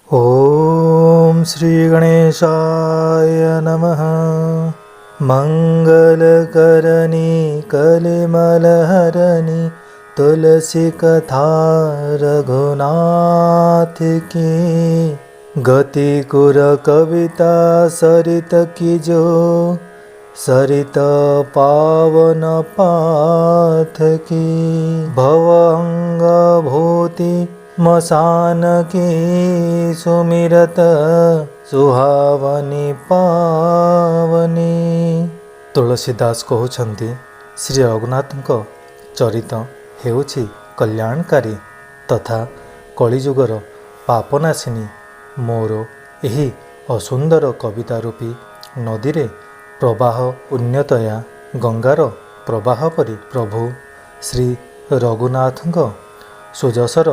ॐ श्रीगणेशाय नमः। मङ्गलकरणी कलिमलहरणी तुलसी कथा रघुनाथ की। गति कुर कविता सरित की जो सरित पावन पाथ की। भवंग भूति मसान की सुमिरत सुहावनी पावनी। तुलसीदास कहउछंती श्री रघुनाथଙ୍କ चरित हेउछि कल्याणकारी तथा कलिजुगर पापनाशिनी। मोर एही असुंदर कविता रूपी नदी रे प्रवाह पुण्यतया गंगार प्रवाह परि प्रभु श्री रघुनाथଙ୍କ सुजसर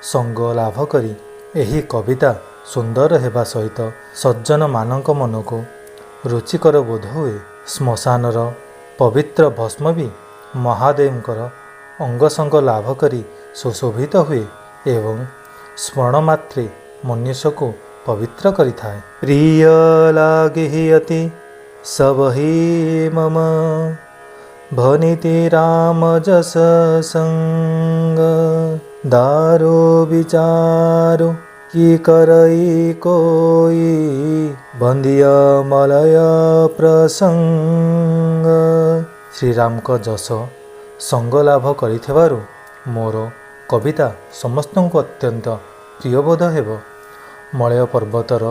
संग लाभ करी एही कविता सुंदर हेबा सहित सज्जन मानक मन को रुचिकर बोध हुए। श्मशानर पवित्र भस्म भी महादेवकर अंगसंग लाभ करी सुशोभित हुए एवं स्मरण मात्रे मनुष्य को पवित्र करिथाए। प्रिय लागे अति सब ही मम भनिति राम जस संग। दारो विचारो की करई कोई बंदिय मलय प्रसंग। श्री राम को जस संग लाभ करिथिबारु मोर कविता समस्त को अत्यंत प्रियबोध हेब। मलय पर्वतर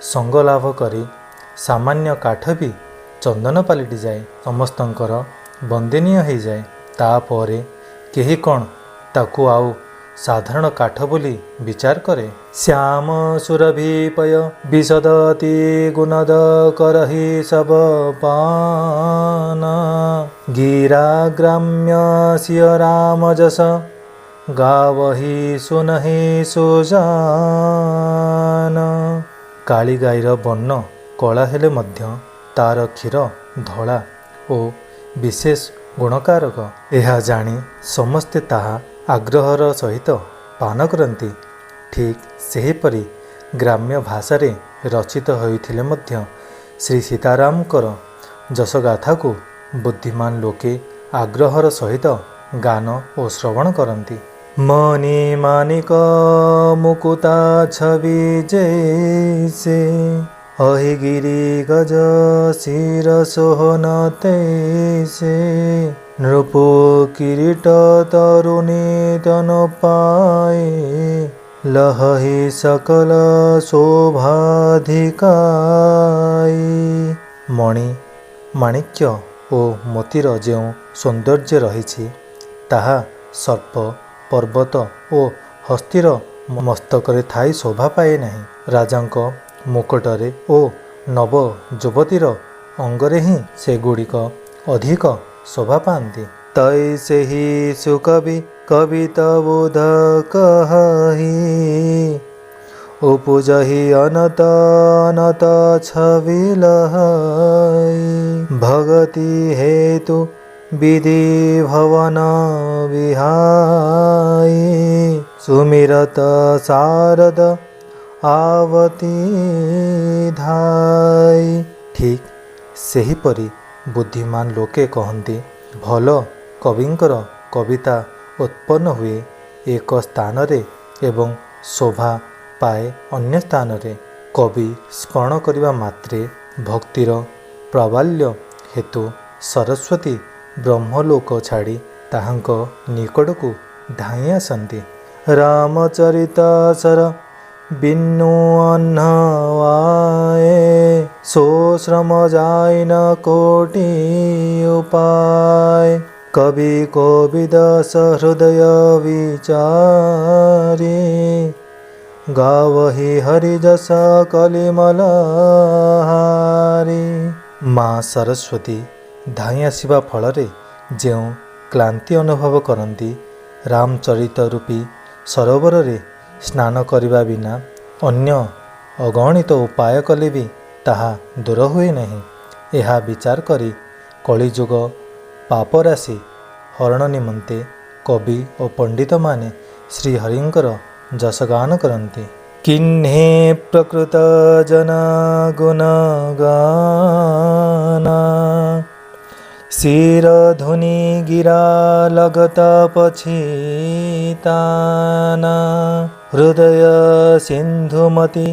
संग लाभ करी सामान्य काठ भी चंदन पलटि जाए, समस्तंकर बंदनीय हो जाए। तापरे केही कौन ताकू आउ साधारण काठ बोली विचार करे। श्याम सुरभिपय विशदति गुणद करहि सब पाना। गिरा ग्राम्य सिय राम जस गावहि सुनहि सुजान। काली गाईर बर्ण कला हेले मध्य तार क्षीर धला ओ विशेष गुणकारक। यह जानी समस्ते ताहा आग्रहर सहित पान करती। ठीक सेहीपरि ग्राम्य भाषा रे रचित होइथिले मध्य श्री सीतारामकर जसगाथा को बुद्धिमान लोके आग्रहर सहित गान और श्रवण करती। मणि मानिक मुकुता छवि जैसे अहिगिरी गज शिर सोहन तैसे। नृपो किरीट तरुणी तन पाए लहहि सकल शोभाधिकाई। मणि माणिक्य ओ मोतीर जो सौंदर्य रही ताहा सर्प पर्वत ओ हस्तीर मस्तकरे थाई शोभा पाए नहीं। राजांक मुकुटरे ओ नव युवतीर अंगरे ही सेगुड़िक अधिक शोभा पाती। तैसे ही सुकवि कविता बोध कहि उपजहि अनत अनत छवि लहई। भगति हेतु विधि भवन विहाई सुमिरत शारद आवती धाई। ठीक सेहीपरि बुद्धिमान लोके कहती भल कविंकर कविता उत्पन्न हुए एक स्थान रे एवं शोभा पाए अन्य स्थान रे। कवि स्मरण करने मात्रे भक्तिर प्राबल्य हेतु सरस्वती ब्रह्मलोक छाड़ी ताहांक निकट को धाई आसती। रामचरित सर बिनु अन्नवाए सो श्रम जाय न कोटि उपाय। कवि कोविद सहृदय विचारी गावहि हरिजस कलिमलहारी। माँ सरस्वती धाई आसिबा फलरे जो क्लांति अनुभव करती रामचरित रूपी सरोवर रे स्नान करने बिना अन्य अगणित उपाय कले भी ताहा दूर हुए नहीं। यह विचार करी कलिजुग पापराशि हरण निमंते कवि और पंडित माने श्रीहरिंकर जसगान करती। किन्हे प्रकृत जन गुणगाना शिरधुनि गिरा लगत पछिताना हृदय सिन्धुमती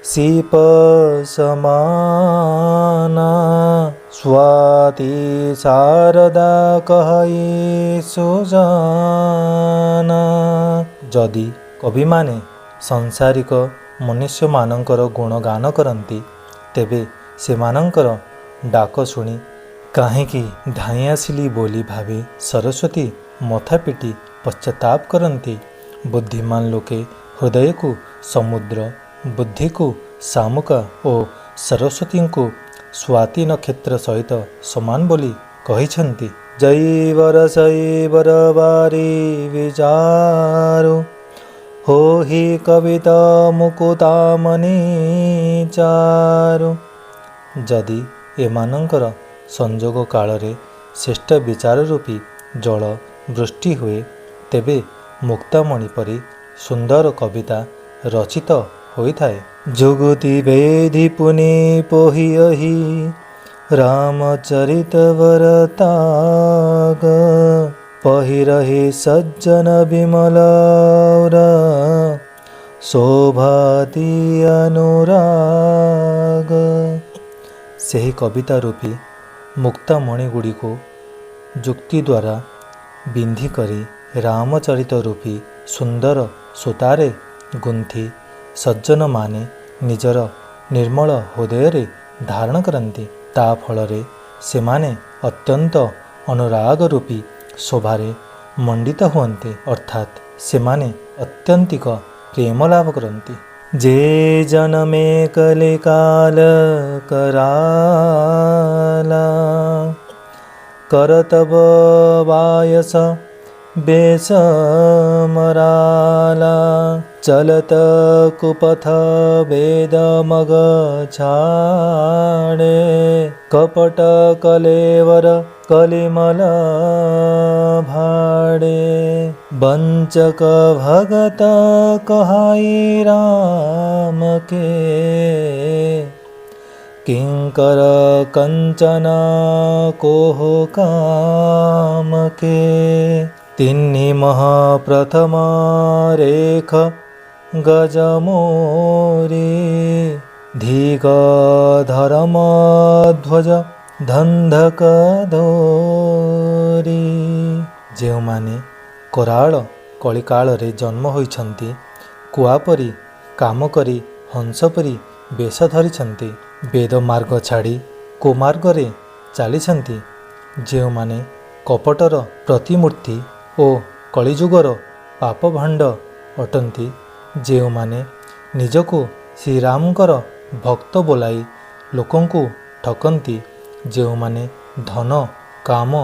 सीप समाना स्वाति शारदा कहई सुजाना। जदि कविमाने सांसारिक मनुष्यमानंकर गुणगान करती तेबे सेमानंकर डाक शुणी काहेकि धाई आसिली बोली भावी सरस्वती मथा पिटी पश्चाताप करती। बुद्धिमान लोके हृदय को समुद्र बुद्धि को शामुका और सरस्वती को स्वाति नक्षत्र सहित समान बोली कहिछन्ति। जयवर शैवर बारी विचारो हो हि कविता मुकुतामणि चारु। जदि एमानंकर संजोग कालरे श्रेष्ठ विचार रूपी जल वृष्टि हुए तेबे मुक्तामणि परी सुंदर कविता रचित होइथाए। जुगुति वेधि पुनि पोहियहि रामचरित वरताग पहिरहि सज्जन विमलौर शोभाति अनुराग। ସେହି କବିତା ରୂପୀ ମୁକ୍ତାମଣି ଗୁଡ଼ିକୁ ଯୁକ୍ତି ଦ୍ୱାରା ବିନ୍ଧି କରି ରାମଚରିତ ରୂପୀ ସୁନ୍ଦର ସୂତାରେ ଗୁନ୍ଥି ସଜ୍ଜନମାନେ ନିଜର ନିର୍ମଳ ହୃଦୟରେ ଧାରଣ କରନ୍ତି। ତା ଫଳରେ ସେମାନେ ଅତ୍ୟନ୍ତ ଅନୁରାଗ ରୂପୀ ଶୋଭାରେ ମଣ୍ଡିତ ହୁଅନ୍ତି, ଅର୍ଥାତ୍ ସେମାନେ ଅତ୍ୟନ୍ତିକ ପ୍ରେମ ଲାଭ କରନ୍ତି। जे जनमे कले काल कराला करतब वायस बेस मराला चलत कुपथ वेद मग छाड़े कपट कलेवर कलिमल भाड़े वंचक भगत कहाई राम के किंकर कंचना कोह काम के। तिन्हि महाप्रथम रेख गजमोरी धीग धर्म ध्वज धंधक धोरी। जो माने कराल कलिकाल जन्म होइछन्ति कुआपरी काम करी हंसपरी बेश धरिछन्ति वेद मार्ग छाड़ी कुमार्गरे चलीछन्ति। जो माने कपटर प्रतिमूर्ति ओ कलिजुगर पाप भाण्ड अटंती। जो माने निजको श्रीरामकर भक्त बोलाई लोकंकु ठकंती। जो माने धन काम ओ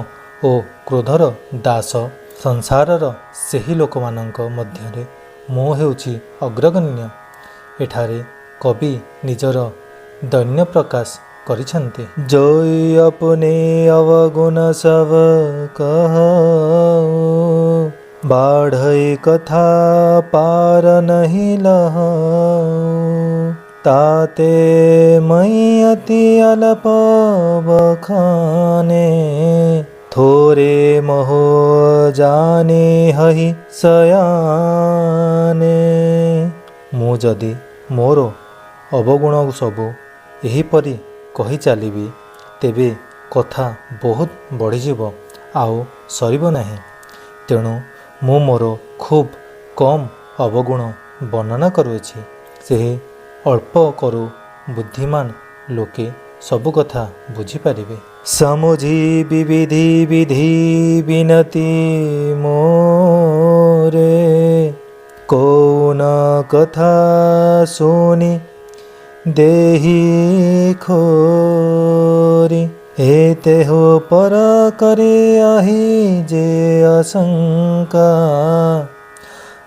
क्रोधर दास संसारर ସେହି ଲୋକମାନଙ୍କ ମଧ୍ୟରେ ମୁଁ ହେଉଛି ଅଗ୍ରଗଣ୍ୟ। ଏଠାରେ କବି ନିଜର ଦୈନ୍ୟ ପ୍ରକାଶ କରିଛନ୍ତି। ଜୟ अपने अवगुण सब कहु बाढ़ई कथा पार नहीं लहु ताते मई अति अल्प बखाने थोरे मोह जाने हहि सयाने। ମୁଁ ଯଦି ମୋର ଅବଗୁଣ ସବୁ ଏହିପରି କହି ଚାଲିବି ତେବେ କଥା ବହୁତ ବଢ଼ିଯିବ ଆଉ ସରିବ ନାହିଁ। ତେଣୁ ମୁଁ ମୋର ଖୁବ୍ କମ୍ ଅବଗୁଣ ବର୍ଣ୍ଣନା କରୁଅଛି। ସେହି ଅଳ୍ପ କରୁ ବୁଦ୍ଧିମାନ ଲୋକେ ସବୁ କଥା ବୁଝିପାରିବେ। ସମୁଝି ବିବିଧି ବିଧି ବିନତି ମୋରେ କୌନ କଥା ଶୁଣି देहि खोरी एते हो पर करे आही जे आशंका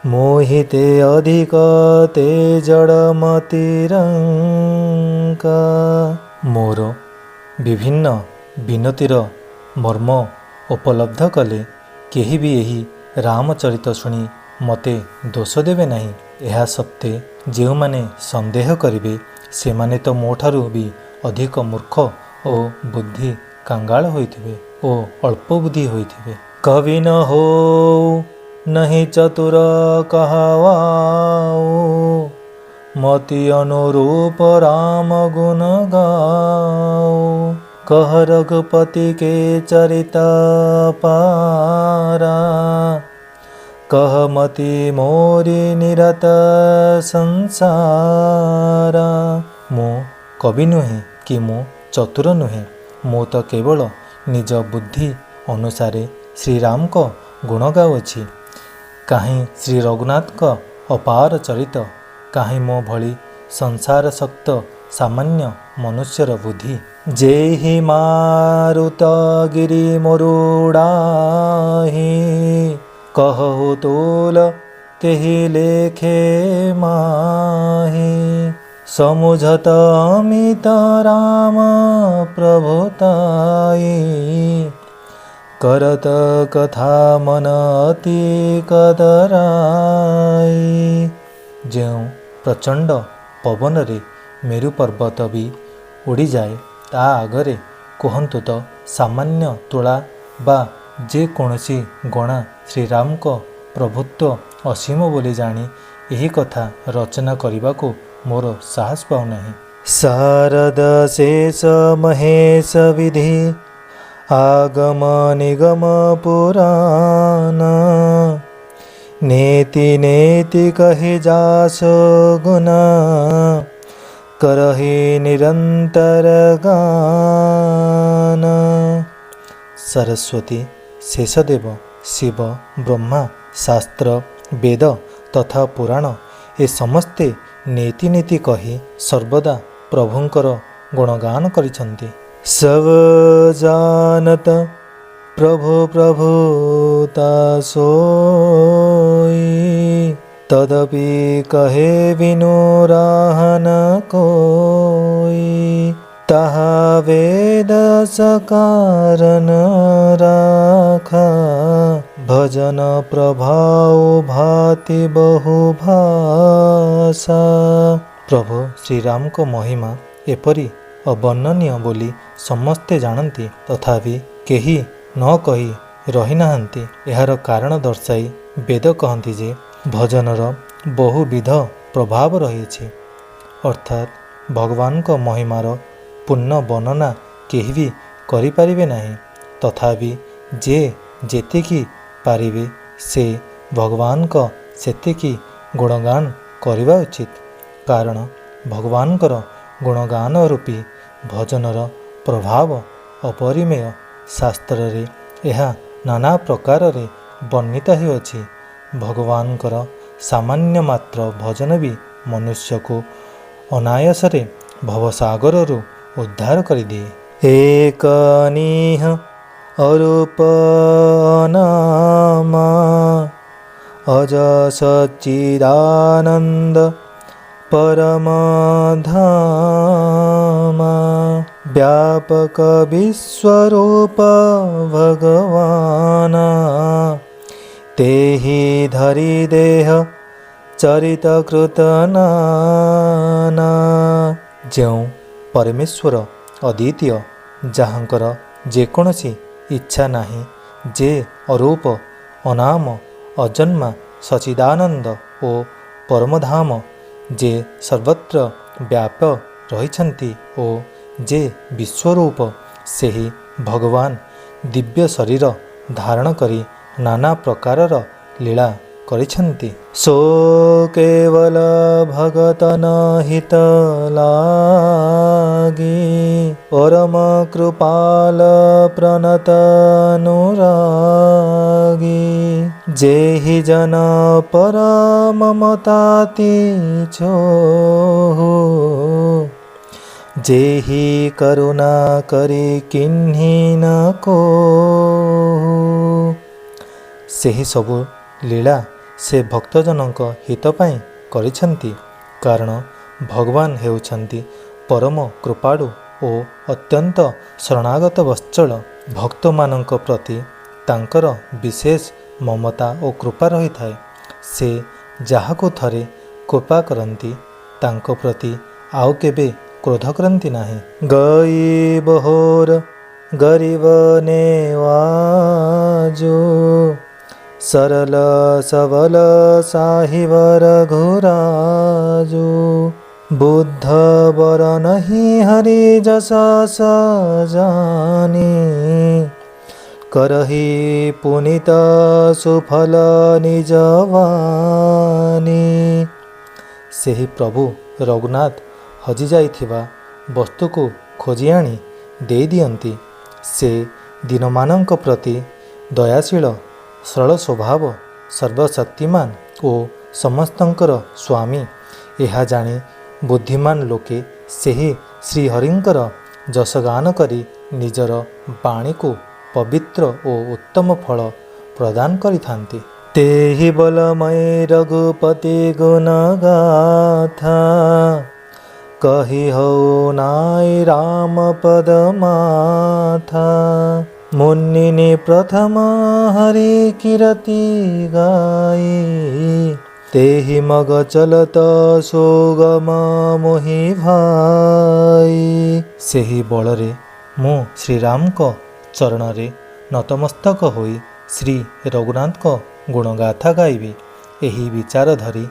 मोहिते अधिक ते जड़ मतिरंका। मोर विभिन्न विनतिर मर्म उपलब्ध कले केही भी यही रामचरित शुणी ମୋତେ ଦୋଷ ଦେବେ ନାହିଁ। ଏହା ସତ୍ତ୍ୱେ ଯେଉଁମାନେ ସନ୍ଦେହ କରିବେ ସେମାନେ ତ ମୋ ଠାରୁ ବି ଅଧିକ ମୂର୍ଖ ଓ ବୁଦ୍ଧି କାଙ୍ଗାଳ ହୋଇଥିବେ ଓ ଅଳ୍ପ ବୁଦ୍ଧି ହୋଇଥିବେ। କବି ନ ହୋ ନାହିଁ ଚତୁର କହାୱାଓ, ମତି ଅନୁରୂପ ରାମ ଗୁଣ ଗାओ। कह रघुपति के चरित पारा, कह मति मोरी निरत संसारा। ମୁଁ କବି ନୁହେଁ କି ମୁଁ ଚତୁର ନୁହେଁ, ମୁଁ ତ କେବଳ ନିଜ ବୁଦ୍ଧି ଅନୁସାରେ ଶ୍ରୀରାମଙ୍କ ଗୁଣ ଗାଉଅଛି। କାହିଁ ଶ୍ରୀ ରଘୁନାଥଙ୍କ ଅପାର ଚରିତ, କାହିଁ ମୋ ଭଳି ସଂସାରସକ୍ତ ସାମାନ୍ୟ ମନୁଷ୍ୟର ବୁଦ୍ଧି। ଯେହି ମାରୁତ ଗିରି ମୋରୁଡ଼ାହି, କହୁ ତୁଲ କେହି ଲେଖେ ମାହି। ସମୁଝତ ଅମିତ ରାମ ପ୍ରଭୁତାଇ, କରତ କଥା ମନ ଅତି କଦରାଇ। ଯେଉଁ ପ୍ରଚଣ୍ଡ ପବନରେ ମେରୁ ପର୍ବତ ବି ଉଡ଼ିଯାଏ, ତା ଆଗରେ କୁହନ୍ତୁ ତ ସାମାନ୍ୟ ତୁଳା ବା ଯେକୌଣସି ଗଣା ଶ୍ରୀରାମଙ୍କ ପ୍ରଭୁତ୍ୱ ଅସୀମ ବୋଲି ଜାଣି ଏହି କଥା ରଚନା କରିବାକୁ ମୋର ସାହସ ପାଉନାହିଁ। ଶାରଦ ଶେଷ ମହେଶ ବିଧି, ଆଗମ ନିଗମ ପୁରାଣ। ନେତି ନେତି କହି ଯାସୋ ଗୁଣ, କରହି ନିରନ୍ତର ଗାନ। ସରସ୍ୱତୀ, ଶେଷଦେବ, ଶିବ, ବ୍ରହ୍ମା, ଶାସ୍ତ୍ର, ବେଦ ତଥା ପୁରାଣ ଏ ସମସ୍ତେ ନୀତି ନୀତି କହି ସର୍ବଦା ପ୍ରଭୁଙ୍କର ଗୁଣଗାନ କରିଛନ୍ତି। ସବ ଜାନତ ପ୍ରଭୁ ପ୍ରଭୁ ତା ସୋଇ, ତଦପି କହେ ବିନୁ ରାହନ କୋଇ। ତାହା ବେଦ ସକାରଣ ରାଖା, ଭଜନ ପ୍ରଭାବ ଭାତି ବହୁ ଭାଷା। ପ୍ରଭୁ ଶ୍ରୀରାମଙ୍କ ମହିମା ଏପରି ଅବର୍ଣ୍ଣନୀୟ ବୋଲି ସମସ୍ତେ ଜାଣନ୍ତି, ତଥାପି କେହି ନ କହି ରହିନାହାନ୍ତି। ଏହାର କାରଣ ଦର୍ଶାଇ ବେଦ କହନ୍ତି ଯେ ଭଜନର ବହୁବିଧ ପ୍ରଭାବ ରହିଛି, ଅର୍ଥାତ୍ ଭଗବାନଙ୍କ ମହିମାର ପୂର୍ଣ୍ଣ ବର୍ଣ୍ଣନା କେହି ବି କରିପାରିବେ ନାହିଁ। ତଥାପି ଯେ ଯେତିକି ପାରିବେ ସେ ଭଗବାନଙ୍କ ସେତିକି ଗୁଣଗାନ କରିବା ଉଚିତ, କାରଣ ଭଗବାନଙ୍କର ଗୁଣଗାନ ରୂପୀ ଭଜନର ପ୍ରଭାବ ଅପରିମେୟ। ଶାସ୍ତ୍ରରେ ଏହା ନାନା ପ୍ରକାରରେ ବର୍ଣ୍ଣିତ ହେଉଅଛି। ଭଗବାନଙ୍କର ସାମାନ୍ୟ ମାତ୍ର ଭଜନ ବି ମନୁଷ୍ୟକୁ ଅନାୟାସରେ ଭବସାଗରରୁ ଉଦ୍ଧାର କରିଦିଏ। ଏକ ନିହ ଅରୂପ ନାମା, ଅଜ ସଚ୍ଚିଦାନନ୍ଦ ପରମ ଧାମା। ବ୍ୟାପକ ବିଶ୍ୱରୂପ ଭଗବାନ, ତେହି ଧରି ଦେହ ଚରିତ କୃତ ନାନା। ଯେଉଁ ପରମେଶ୍ୱର ଅଦ୍ୱିତୀୟ, ଯାହାଙ୍କର ଯେକୌଣସି ଇଚ୍ଛା ନାହିଁ, ଯେ ଅରୂପ, ଅନାମ, ଅଜନ୍ମା, ସଚ୍ଚିଦାନନ୍ଦ ଓ ପରମଧାମ, ଯେ ସର୍ବତ୍ର ବ୍ୟାପ ରହିଛନ୍ତି ଓ ଯେ ବିଶ୍ୱରୂପ, ସେହି ଭଗବାନ ଦିବ୍ୟ ଶରୀର ଧାରଣ କରି ନାନା ପ୍ରକାରର ଲୀଳା କରିଛନ୍ତି। ସୋ କେବଳ ଭଗତନ ହିତ ଲାଗି, ପରମ କୃପାଲ ପ୍ରଣତ ଅନୁରାଗୀ। ଯେହି ଜନ ପର ମମତାତି ଛୋହୁ, ଯେହି କରୁଣା କରି କିହ୍ନି ନ କୋହୁ। ସେହି ସବୁ ଲୀଳା ସେ ଭକ୍ତଜନଙ୍କ ହିତ ପାଇଁ କରିଛନ୍ତି, କାରଣ ଭଗବାନ ହେଉଛନ୍ତି ପରମ କୃପାଳୁ ଓ ଅତ୍ୟନ୍ତ ଶରଣାଗତ ବତ୍ସଳ। ଭକ୍ତମାନଙ୍କ ପ୍ରତି ତାଙ୍କର ବିଶେଷ ମମତା ଓ କୃପା ରହିଥାଏ। ସେ ଯାହାକୁ ଥରେ କୃପା କରନ୍ତି ତାଙ୍କ ପ୍ରତି ଆଉ କେବେ କ୍ରୋଧ କରନ୍ତି ନାହିଁ। ଗରିବ ହୋର ଗରିବ ନେୱାଜୋ ସରଲ ସବଲ ସାହିବର ଘୋରାଜୋ बुद्ध बर नहीं हरि जस सजानी करही पुनित सुफल निजवानी। ସେହି ପ୍ରଭୁ ରଘୁନାଥ ହଜି ଯାଇଥିବା ବସ୍ତୁକୁ ଖୋଜି ଆଣି ଦେଇ ଦିଅନ୍ତି। ସେ ଦିନମାନଙ୍କ ପ୍ରତି ଦୟାଶୀଳ, ସରଳ ସ୍ୱଭାବ, ସର୍ବଶକ୍ତିମାନ ଓ ସମସ୍ତଙ୍କର ସ୍ୱାମୀ। ଏହା ଜାଣି ବୁଦ୍ଧିମାନ ଲୋକେ ସେହି ଶ୍ରୀହରିଙ୍କର ଯଶଗାନ କରି ନିଜର ବାଣୀକୁ ପବିତ୍ର ଓ ଉତ୍ତମ ଫଳ ପ୍ରଦାନ କରିଥାନ୍ତି। ତେହି ବଲମୟ ରଘୁପତି ଗୁଣ ଗାଥା କହି ହଉ ନାଇ ରାମ ପଦ ମାଥା ମୁନିନି ପ୍ରଥମ ହରି କିରତି ଗାଇ तेहि मग चलत सोगम मोहि भाई। ସେହି ବଳରେ ମୁଁ ଶ୍ରୀରାମଙ୍କ ଚରଣରେ ନତମସ୍ତକ ହୋଇ ଶ୍ରୀ ରଘୁନାଥଙ୍କ ଗୁଣଗାଥା ଗାଇବି। ଏହି ବିଚାର ଧରି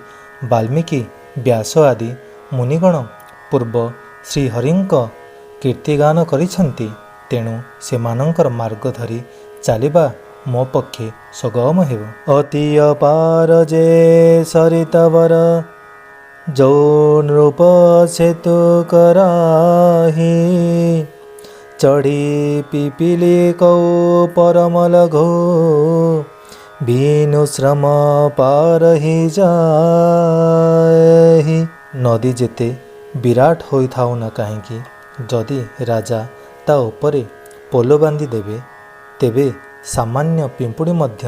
ବାଲ୍ମୀକି, ବ୍ୟାସ ଆଦି ମୁନିଗଣ ପୂର୍ବ ଶ୍ରୀହରିଙ୍କ କୀର୍ତ୍ତିଗାନ କରିଛନ୍ତି। ତେଣୁ ସେମାନଙ୍କର ମାର୍ଗ ଧରି ଚାଲିବା ମୋ ପକ୍ଷେ ସୁଗମ ହେବ। ଅତି ଅପାର ଯେ ସରିତବର ଯୌ ନୃପ ସେତୁ କରାହି ଚଢ଼ି ପିପିଲି କୌ ପରମ ଲଘୁ ବିନୁ ଶ୍ରମ ପାରହି ଯାହି। ନଦୀ ଯେତେ ବିରାଟ ହୋଇଥାଉ ନା କାହିଁକି, ଯଦି ରାଜା ତା ଉପରେ ପୋଲ ବାନ୍ଧି ଦେବେ ତେବେ ସାମାନ୍ୟ ପିମ୍ପୁଡ଼ି ମଧ୍ୟ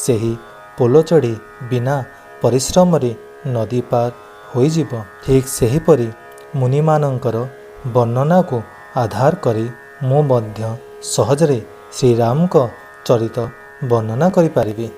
ସେହି ପୋଲ ଚଢ଼ି ବିନା ପରିଶ୍ରମରେ ନଦୀ ପାର ହୋଇଯିବ। ଠିକ୍ ସେହିପରି ମୁନିମାନଙ୍କର ବର୍ଣ୍ଣନାକୁ ଆଧାର କରି ମୁଁ ମଧ୍ୟ ସହଜରେ ଶ୍ରୀରାମଙ୍କ ଚରିତ ବର୍ଣ୍ଣନା କରିପାରିବି।